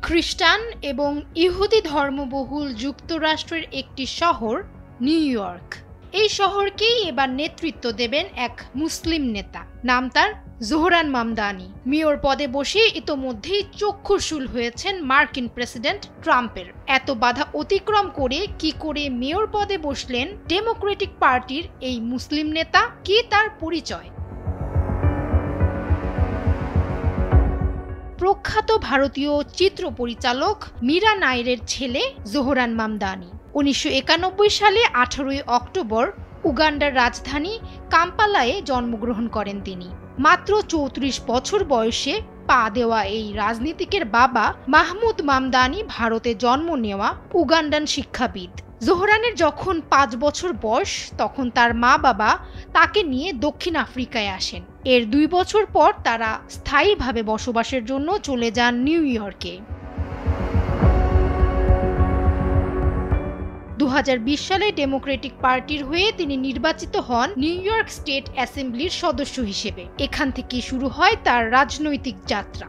খ্রিস্টান এবং ইহুদি ধর্মবহুল যুক্তরাষ্ট্রের একটি শহর নিউ ইয়র্ক। এই শহরকেই এবার নেতৃত্ব দেবেন এক মুসলিম নেতা, নাম তার জোহরান মামদানি। মেয়র পদে বসে ইতোমধ্যেই চক্ষুশূল হয়েছেন মার্কিন প্রেসিডেন্ট ট্রাম্পের। এত বাধা অতিক্রম করে কি করে মেয়র পদে বসলেন ডেমোক্রেটিক পার্টির এই মুসলিম নেতা, কি তার পরিচয়? প্রখ্যাত ভারতীয় চিত্র পরিচালক মীরা নায়ারের ছেলে জোহরান মামদানি 1991 সালে 18 অক্টোবর উগান্ডার রাজধানী কাম্পালায় জন্মগ্রহণ করেন তিনি। মাত্র 34 বছর বয়সে পা দেওয়া এই রাজনীতিকের বাবা মাহমুদ মামদানি ভারতে জন্ম নেওয়া উগান্ডান শিক্ষাবিদ। জোহরানের যখন 5 বছর বয়স তখন তার মা বাবা তাকে নিয়ে দক্ষিণ আফ্রিকায় আসেন। এর 2 বছর পর তারা স্থায়ীভাবে বসবাসের জন্য চলে যান নিউ ইয়র্কে। 2020 সালে ডেমোক্রেটিক পার্টির হয়ে তিনি নির্বাচিত হন নিউ ইয়র্ক স্টেট অ্যাসেম্বলির সদস্য হিসেবে। এখান থেকে শুরু হয় তার রাজনৈতিক যাত্রা।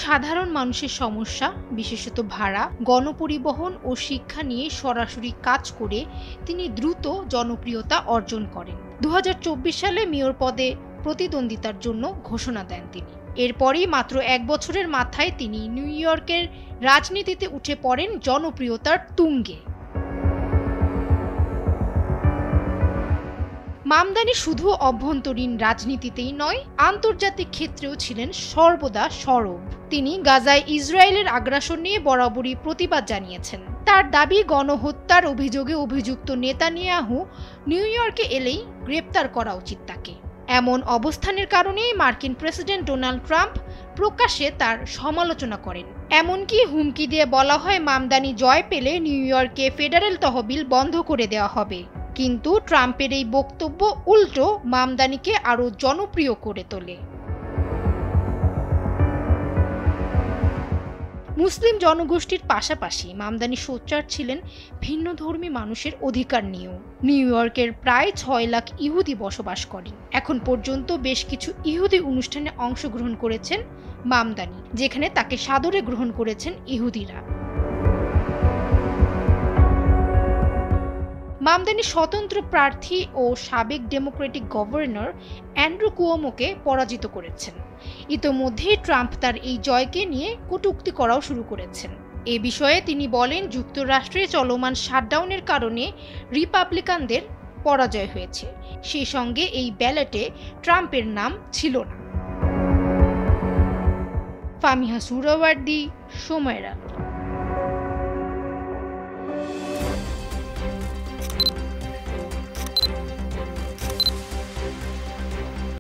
সাধারণ মানুষের সমস্যা, বিশেষত ভাড়া, গণপরিবহন ও শিক্ষা নিয়ে সরাসরি কাজ করে তিনি দ্রুত জনপ্রিয়তা অর্জন করেন। 2024 সালে মেয়র পদে প্রতিদ্বন্দ্বিতার জন্য ঘোষণা দেন তিনি। এরপরই মাত্র 1 বছরের মাথায় তিনি নিউ ইয়র্কের রাজনীতিতে উঠে পড়েন জনপ্রিয়তার তুঙ্গে। মামদানি শুধু অভ্যন্তরীণ রাজনীতিতেই নয়, আন্তর্জাতিক ক্ষেত্রেও ছিলেন সর্বদা সরব। তিনি গাজায় ইসরায়েলের আগ্রাসন নিয়ে বরাবরই প্রতিবাদ জানিয়েছেন। তার দাবি, গণহত্যার অভিযোগে অভিযুক্ত নেতানিয়াহু নিউ ইয়র্কে এলেই গ্রেপ্তার করা উচিত তাকে। এমন অবস্থানের কারণেই মার্কিন প্রেসিডেন্ট ডোনাল্ড ট্রাম্প প্রকাশ্যে তার সমালোচনা করেন। এমনকি হুমকি দিয়ে বলা হয় মামদানি জয় পেলে নিউ ইয়র্কে ফেডারেল তহবিল বন্ধ করে দেওয়া হবে। কিন্তু ট্রাম্পের এই বক্তব্য উল্টো মামদানিকে আরও জনপ্রিয় করে তোলে। মুসলিম জনগোষ্ঠীর পাশাপাশি মামদানি সোচ্চার ছিলেন ভিন্নধর্মী মানুষের অধিকার নিয়েও। নিউ ইয়র্কের প্রায় 6 লাখ ইহুদি বসবাস করেন। এখন পর্যন্ত বেশ কিছু ইহুদি অনুষ্ঠানে অংশগ্রহণ করেছেন মামদানি, যেখানে তাকে সাদরে গ্রহণ করেছেন ইহুদিরা। মামদানি স্বতন্ত্র প্রার্থী ও সাবেক ডেমোক্রেটিক গভর্নর অ্যান্ড্রু কুয়োমোকে পরাজিত করেছেন। ইতোমধ্যেই ট্রাম্প তার এই জয়কে নিয়ে কটূক্তি করাও শুরু করেছেন। এ বিষয়ে তিনি বলেন, যুক্তরাষ্ট্রে চলমান শাটডাউনের কারণে রিপাবলিকানদের পরাজয় হয়েছে, সেই সঙ্গে এই ব্যালটে ট্রাম্পের নাম ছিল না। ফামিহা সুহরাওয়ার্দী, সময়ের আলো।